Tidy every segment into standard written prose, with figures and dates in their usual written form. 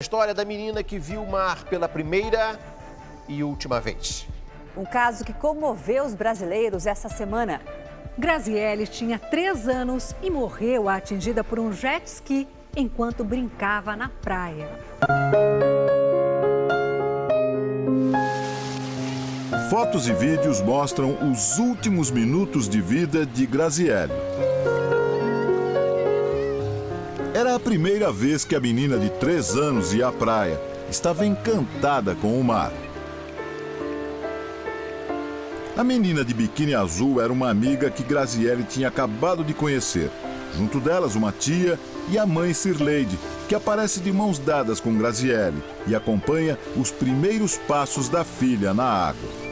História da menina que viu o mar pela primeira e última vez. Um caso que comoveu os brasileiros essa semana. Graziele tinha 3 anos e morreu atingida por um jet ski enquanto brincava na praia. Fotos e vídeos mostram os últimos minutos de vida de Graziele. Era a primeira vez que a menina de 3 anos ia à praia. Estava encantada com o mar. A menina de biquíni azul era uma amiga que Graziele tinha acabado de conhecer. Junto delas, uma tia e a mãe Sirleide, que aparece de mãos dadas com Graziele e acompanha os primeiros passos da filha na água.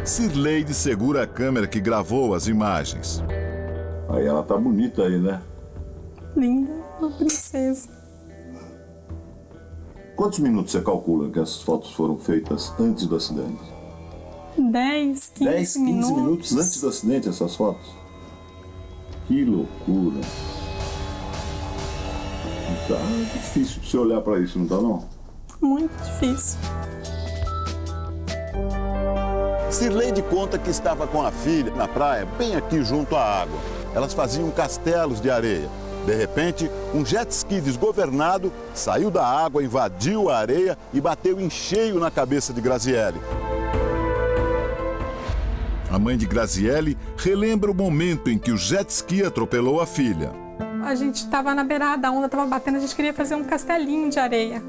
Sirleide segura a câmera que gravou as imagens. Aí ela tá bonita aí, né? Linda, uma princesa. Quantos minutos você calcula que essas fotos foram feitas antes do acidente? 10, 15 10, 15 minutos antes do acidente, essas fotos? Que loucura. Tá difícil pra você olhar pra isso, não tá não? Muito difícil. Sirleide conta que estava com a filha na praia, bem aqui junto à água. Elas faziam castelos de areia. De repente, um jet ski desgovernado saiu da água, invadiu a areia e bateu em cheio na cabeça de Graziele. A mãe de Graziele relembra o momento em que o jet ski atropelou a filha. A gente estava na beirada, a onda estava batendo, a gente queria fazer um castelinho de areia.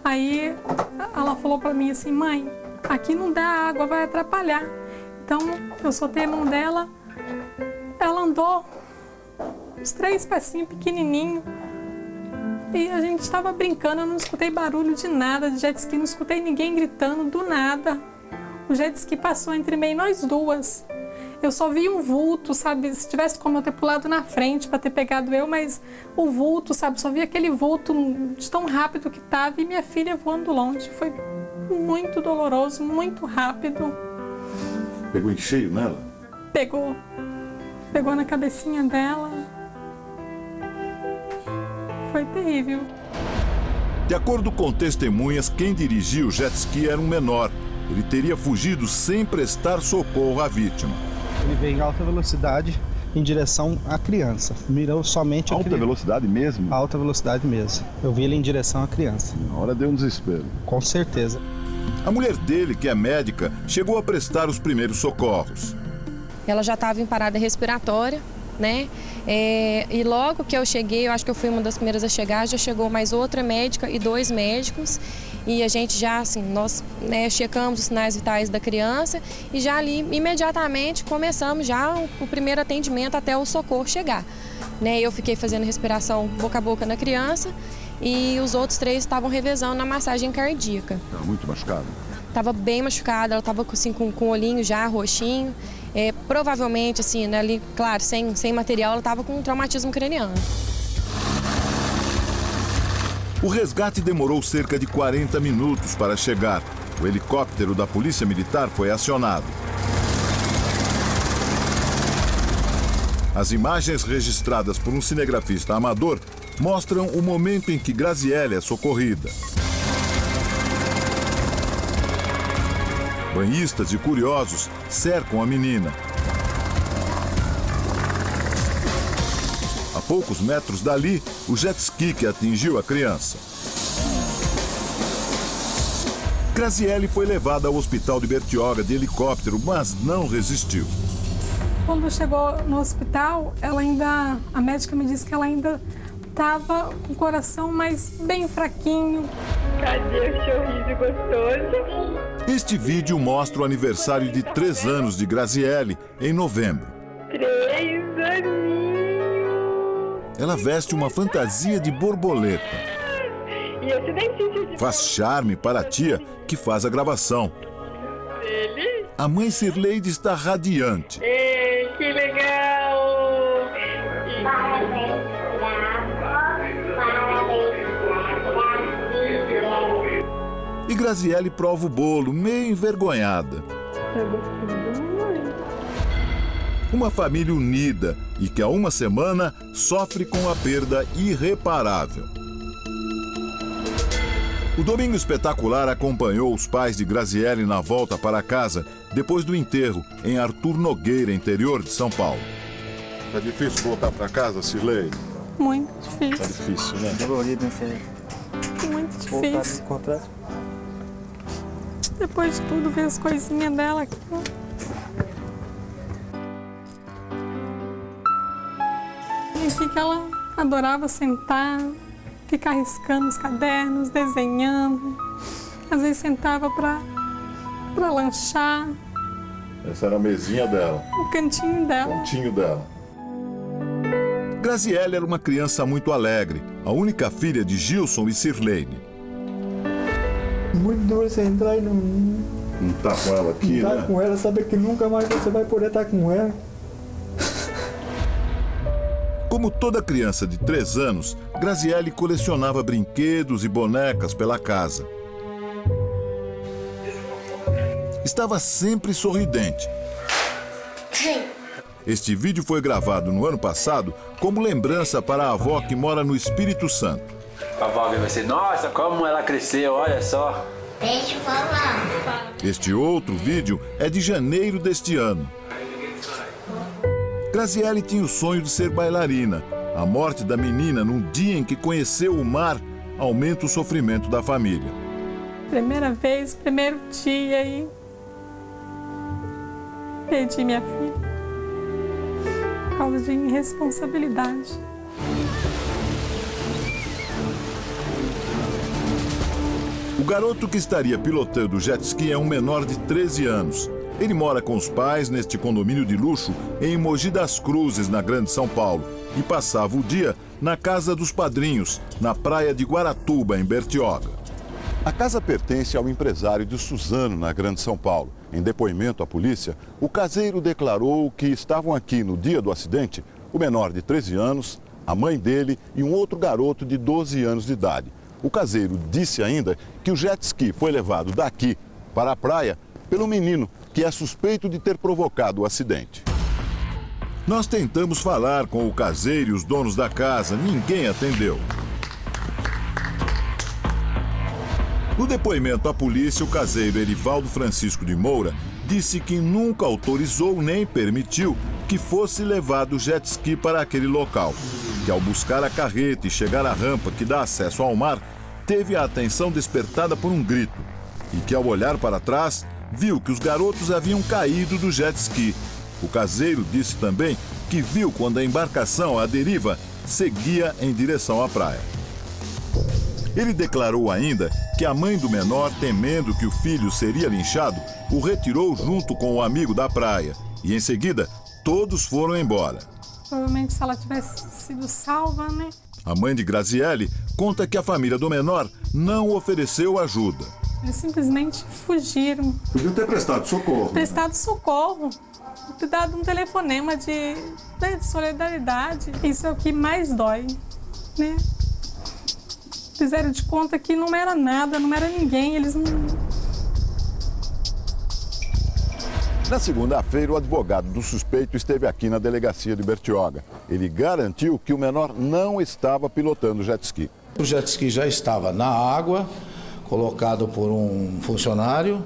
Aí ela falou para mim assim: mãe, aqui não dá água, vai atrapalhar. Então eu soltei a mão dela, ela andou uns 3 passinhos pequenininhos e a gente estava brincando, eu não escutei barulho de nada de jet ski, não escutei ninguém gritando, do nada. O jet ski passou entre meio nós duas. Eu só vi um vulto, sabe, se tivesse como eu ter pulado na frente para ter pegado eu, mas o vulto, sabe, só vi aquele vulto de tão rápido que estava e minha filha voando longe. Foi muito doloroso, muito rápido. Pegou em cheio nela? Pegou. Pegou na cabecinha dela. Foi terrível. De acordo com testemunhas, quem dirigia o jet ski era um menor. Ele teria fugido sem prestar socorro à vítima. Ele veio em alta velocidade em direção à criança. Mirou somente a Alta velocidade mesmo? Alta velocidade mesmo. Eu vi ele em direção à criança. Na hora deu um desespero. Com certeza. A mulher dele, que é médica, chegou a prestar os primeiros socorros. Ela já estava em parada respiratória, né? E logo que eu cheguei, eu acho que eu fui uma das primeiras a chegar, já chegou mais outra médica e 2 médicos. E a gente já, assim, nós checamos os sinais vitais da criança e já ali, imediatamente, começamos já o primeiro atendimento até o socorro chegar. Eu fiquei fazendo respiração boca a boca na criança e os outros 3 estavam revezando na massagem cardíaca. Estava muito machucada? Estava bem machucada, ela estava assim, com o olhinho já roxinho. Provavelmente, assim, ali, claro, sem material, ela estava com um traumatismo craniano. O resgate demorou cerca de 40 minutos para chegar. O helicóptero da Polícia Militar foi acionado. As imagens registradas por um cinegrafista amador mostram o momento em que Graziele é socorrida. Banhistas e curiosos cercam a menina. A poucos metros dali, o jet ski que atingiu a criança. Graziele foi levada ao hospital de Bertioga de helicóptero, mas não resistiu. Quando chegou no hospital, a médica me disse que ela ainda estava com o coração, mas bem fraquinho. Cadê o sorriso gostoso? Este vídeo mostra o aniversário de 3 anos de Graziele, em novembro. 3 aninhos. Ela veste uma fantasia de borboleta. E esse dentista de... Faz charme para a tia, que faz a gravação. Ele? A mãe Sirleide está radiante. Ei, que legal! E Graziele prova o bolo, meio envergonhada. Tá gostando muito? Uma família unida e que há uma semana sofre com a perda irreparável. O Domingo Espetacular acompanhou os pais de Graziele na volta para casa depois do enterro em Arthur Nogueira, interior de São Paulo. Tá difícil voltar para casa, Cirlei? Muito difícil. Tá difícil, né? Muito difícil. Depois de tudo, ver as coisinhas dela aqui. E aqui que ela adorava sentar, ficar riscando os cadernos, desenhando. Às vezes sentava para lanchar. Essa era a mesinha dela. O cantinho dela. O cantinho dela. Graziele era uma criança muito alegre, a única filha de Gilson e Sirlene. Muito duro você entrar e não tá com ela aqui, não né? Tá com ela, saber que nunca mais você vai poder estar com ela. Como toda criança de 3 anos, Graziele colecionava brinquedos e bonecas pela casa. Estava sempre sorridente. Este vídeo foi gravado no ano passado como lembrança para a avó que mora no Espírito Santo. A avó vai ser, nossa, como ela cresceu, olha só. Deixa eu falar. Este outro vídeo é de janeiro deste ano. Graziele tinha o sonho de ser bailarina. A morte da menina num dia em que conheceu o mar aumenta o sofrimento da família. Primeira vez, primeiro dia e perdi minha filha. Por causa de irresponsabilidade. O garoto que estaria pilotando o jet ski é um menor de 13 anos. Ele mora com os pais neste condomínio de luxo em Mogi das Cruzes, na Grande São Paulo, e passava o dia na casa dos padrinhos, na praia de Guaratuba, em Bertioga. A casa pertence ao empresário de Suzano, na Grande São Paulo. Em depoimento à polícia, o caseiro declarou que estavam aqui no dia do acidente o menor de 13 anos, a mãe dele e um outro garoto de 12 anos de idade. O caseiro disse ainda que o jet ski foi levado daqui para a praia pelo menino, que é suspeito de ter provocado o acidente. Nós tentamos falar com o caseiro e os donos da casa, ninguém atendeu. No depoimento à polícia, o caseiro Erivaldo Francisco de Moura disse que nunca autorizou nem permitiu que fosse levado o jet ski para aquele local, que ao buscar a carreta e chegar à rampa que dá acesso ao mar, teve a atenção despertada por um grito e que ao olhar para trás, viu que os garotos haviam caído do jet ski. O caseiro disse também que viu quando a embarcação, à deriva, seguia em direção à praia. Ele declarou ainda que a mãe do menor, temendo que o filho seria linchado, o retirou junto com o amigo da praia. E em seguida, todos foram embora. Provavelmente se ela tivesse sido salva, né? A mãe de Graziele conta que a família do menor não ofereceu ajuda. Eles simplesmente fugiram. Podiam ter prestado socorro. Prestado socorro. Ter dado um telefonema de solidariedade. Isso é o que mais dói, né? Fizeram de conta que não era nada, não era ninguém, eles não... Na segunda-feira, o advogado do suspeito esteve aqui na delegacia de Bertioga. Ele garantiu que o menor não estava pilotando o jet ski. O jet ski já estava na água, colocado por um funcionário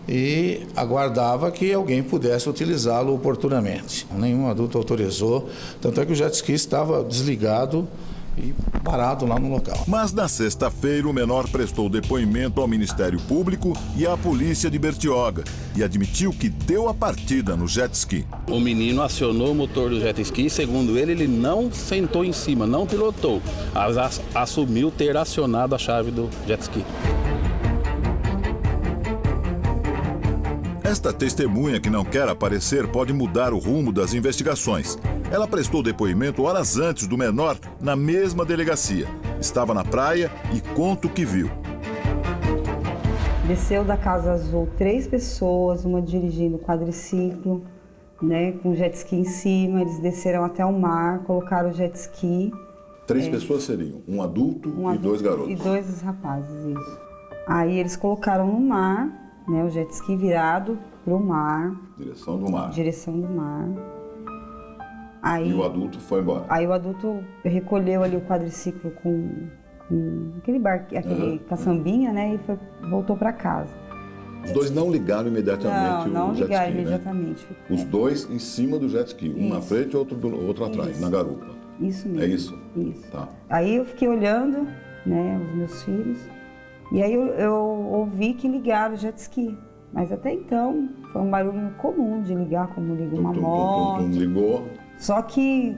e aguardava que alguém pudesse utilizá-lo oportunamente. Nenhum adulto autorizou, tanto é que o jet ski estava desligado e parado lá no local. Mas na sexta-feira o menor prestou depoimento ao Ministério Público e à polícia de Bertioga e admitiu que deu a partida no jet ski. O menino acionou o motor do jet ski, segundo ele não sentou em cima, não pilotou, mas assumiu ter acionado a chave do jet ski. Esta testemunha que não quer aparecer pode mudar o rumo das investigações. Ela prestou depoimento horas antes do menor na mesma delegacia. Estava na praia e conta o que viu. Desceu da Casa Azul 3 pessoas, uma dirigindo quadriciclo, né, com jet ski em cima. Eles desceram até o mar, colocaram o jet ski. 3 pessoas seriam um adulto e 2 garotos. E 2 rapazes, isso. Aí eles colocaram no mar, né, o jet ski virado para o mar. Direção do mar. Direção do mar. Aí, e o adulto foi embora. Aí o adulto recolheu ali o quadriciclo com aquele caçambinha, né? E voltou para casa. Os dois não ligaram imediatamente não o jet ligaram ski, imediatamente. Né? Os dois em cima do jet ski, um na frente e outro atrás, na garupa. Isso mesmo. É isso? Isso. Tá. Aí eu fiquei olhando, né, os meus filhos, e aí eu ouvi que ligaram o jet ski. Mas até então foi um barulho comum de ligar, como liga uma moto. Ligou. Só que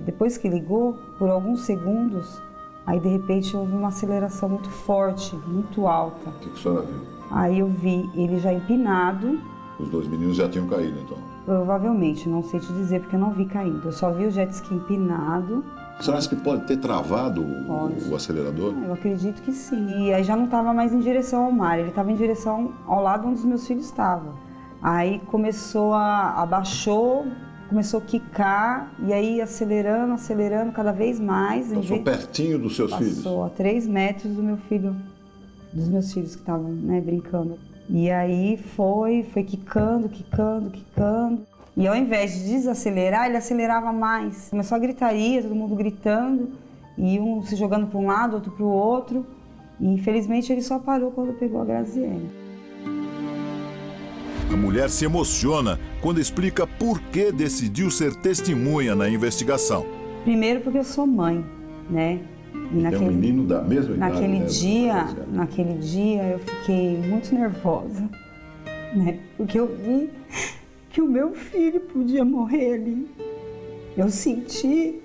depois que ligou, por alguns segundos, aí de repente houve uma aceleração muito forte, muito alta. O que a senhora viu? Aí eu vi ele já empinado. Os dois meninos já tinham caído, então? Provavelmente, não sei te dizer porque eu não vi caindo. Eu só vi o jet ski empinado. Você acha que pode ter travado o acelerador? Eu acredito que sim. E aí já não estava mais em direção ao mar, ele estava em direção ao lado onde os meus filhos estavam. Aí começou abaixou, começou a quicar, e aí acelerando cada vez mais. Passou pertinho dos seus filhos? Passou a 3 metros dos meus filhos que estavam, né, brincando. E aí foi quicando. E ao invés de desacelerar, ele acelerava mais. Começou a gritaria, todo mundo gritando, e um se jogando para um lado, outro para o outro. E infelizmente ele só parou quando pegou a Graziele. A mulher se emociona quando explica por que decidiu ser testemunha na investigação. Primeiro porque eu sou mãe, né? E é um menino da mesma idade, naquele dia eu fiquei muito nervosa, né? Porque eu vi que o meu filho podia morrer ali. Eu senti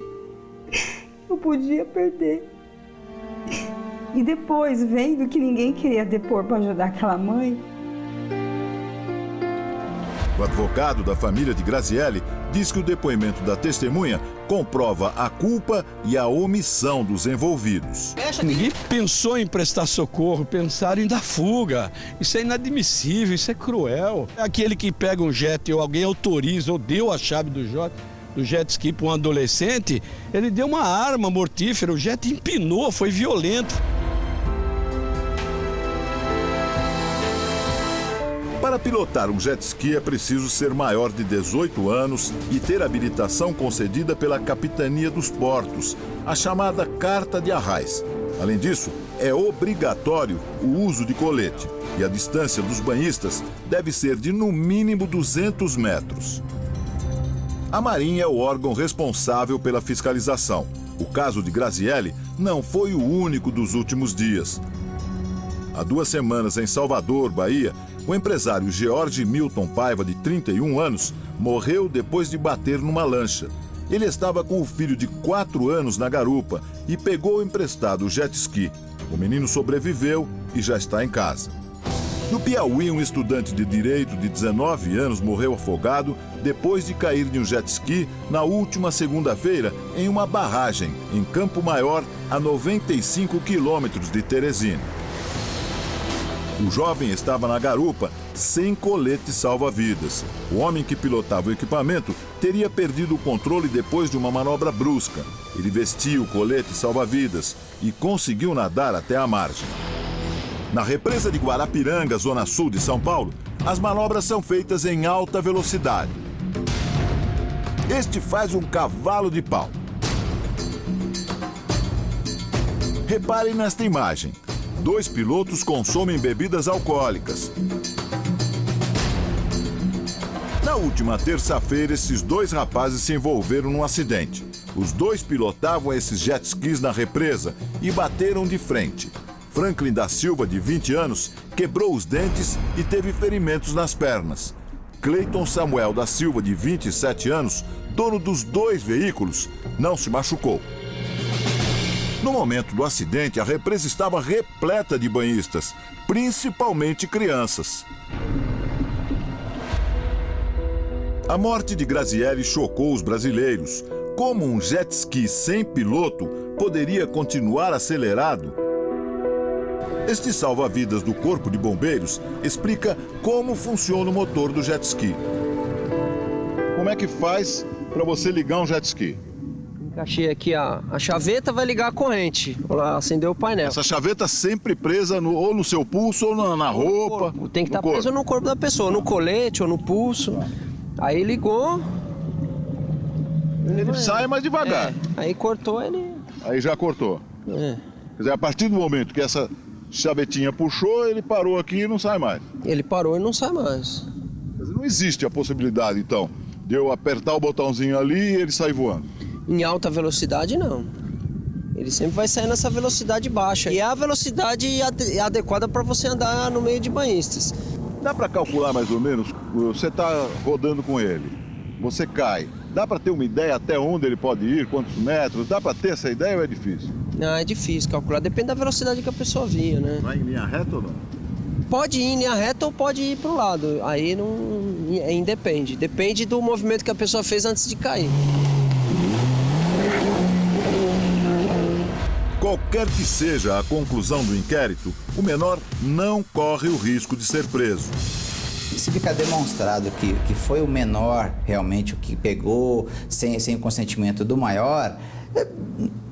que eu podia perder. E depois, vendo que ninguém queria depor para ajudar aquela mãe. O advogado da família de Graziele diz que o depoimento da testemunha comprova a culpa e a omissão dos envolvidos. Ninguém pensou em prestar socorro, pensaram em dar fuga. Isso é inadmissível, isso é cruel. Aquele que pega um jet ou alguém autoriza ou deu a chave do jet ski para um adolescente, ele deu uma arma mortífera, o jet empinou, foi violento. Para pilotar um jet ski é preciso ser maior de 18 anos e ter habilitação concedida pela Capitania dos Portos, a chamada Carta de Arrais. Além disso, é obrigatório o uso de colete e a distância dos banhistas deve ser de no mínimo 200 metros. A Marinha é o órgão responsável pela fiscalização. O caso de Graziele não foi o único dos últimos dias. Há 2 semanas, em Salvador, Bahia, o empresário George Milton Paiva, de 31 anos, morreu depois de bater numa lancha. Ele estava com o filho de 4 anos na garupa e pegou emprestado o jet ski. O menino sobreviveu e já está em casa. No Piauí, um estudante de direito de 19 anos morreu afogado depois de cair de um jet ski na última segunda-feira em uma barragem em Campo Maior, a 95 quilômetros de Teresina. O jovem estava na garupa sem colete salva-vidas. O homem que pilotava o equipamento teria perdido o controle depois de uma manobra brusca. Ele vestia o colete salva-vidas e conseguiu nadar até a margem. Na represa de Guarapiranga, zona sul de São Paulo, as manobras são feitas em alta velocidade. Este faz um cavalo de pau. Reparem nesta imagem. 2 pilotos consomem bebidas alcoólicas. Na última terça-feira, esses 2 rapazes se envolveram num acidente. Os 2 pilotavam esses jet skis na represa e bateram de frente. Franklin da Silva, de 20 anos, quebrou os dentes e teve ferimentos nas pernas. Cleiton Samuel da Silva, de 27 anos, dono dos 2 veículos, não se machucou. No momento do acidente, a represa estava repleta de banhistas, principalmente crianças. A morte de Graziele chocou os brasileiros. Como um jet ski sem piloto poderia continuar acelerado? Este salva-vidas do Corpo de Bombeiros explica como funciona o motor do jet ski. Como é que faz para você ligar um jet ski? Encaixei aqui a chaveta, vai ligar a corrente, acender o painel. Essa chaveta sempre presa ou no seu pulso ou na roupa? Tem que estar preso no corpo da pessoa, no colete ou no pulso. Aí ligou, Ele sai mais devagar. Aí cortou ele. Aí já cortou. É. Quer dizer, a partir do momento que essa chavetinha puxou, ele parou aqui e não sai mais. Ele parou e não sai mais. Quer dizer, não existe a possibilidade, então, de eu apertar o botãozinho ali e ele sair voando. Em alta velocidade, não. Ele sempre vai sair nessa velocidade baixa. E é a velocidade adequada para você andar no meio de banhistas. Dá para calcular mais ou menos? Você está rodando com ele, você cai. Dá para ter uma ideia até onde ele pode ir, quantos metros? Dá para ter essa ideia ou é difícil? Não, é difícil calcular. Depende da velocidade que a pessoa vinha, né? Vai em linha reta ou não? Pode ir em linha reta ou pode ir para o lado. Aí não independe. Depende do movimento que a pessoa fez antes de cair. Qualquer que seja a conclusão do inquérito, o menor não corre o risco de ser preso. Se ficar demonstrado que foi o menor realmente o que pegou, sem o consentimento do maior,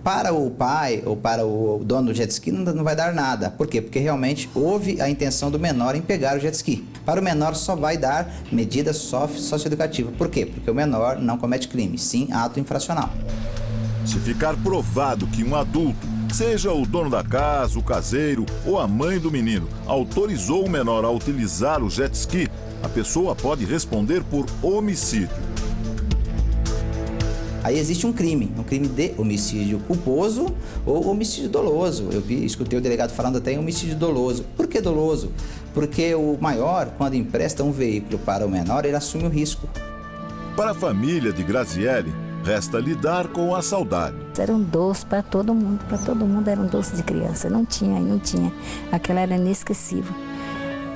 para o pai ou para o dono do jet ski não vai dar nada. Por quê? Porque realmente houve a intenção do menor em pegar o jet ski. Para o menor só vai dar medida socioeducativa. Por quê? Porque o menor não comete crime, sim ato infracional. Se ficar provado que um adulto, seja o dono da casa, o caseiro ou a mãe do menino, autorizou o menor a utilizar o jet ski, a pessoa pode responder por homicídio. Aí existe um crime de homicídio culposo ou homicídio doloso. Escutei o delegado falando até em homicídio doloso. Por que doloso? Porque o maior, quando empresta um veículo para o menor, ele assume o risco. Para a família de Graziele, resta lidar com a saudade. Era um doce para todo mundo era um doce de criança. Não tinha. Aquela era inesquecível.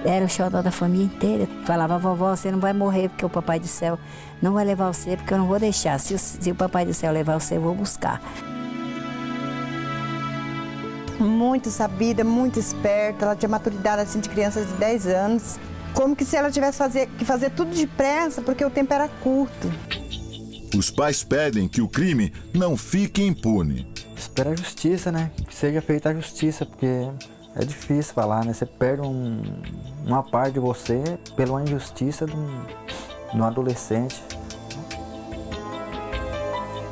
Era o xodó da família inteira. Falava, vovó, você não vai morrer porque o Papai do Céu não vai levar você, porque eu não vou deixar. Se o Papai do Céu levar você, eu vou buscar. Muito sabida, muito esperta, ela tinha maturidade assim, de criança de 10 anos. Como que se ela tivesse que fazer tudo depressa, porque o tempo era curto. Os pais pedem que o crime não fique impune. Espera a justiça, né? Que seja feita a justiça, porque é difícil falar, né? Você perde uma parte de você pela injustiça de um adolescente.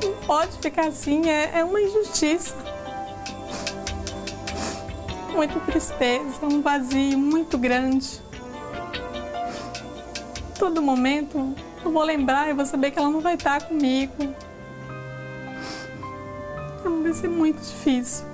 Não pode ficar assim, é uma injustiça. Muita tristeza, um vazio muito grande. Todo momento eu vou lembrar e vou saber que ela não vai estar comigo. Vai ser muito difícil.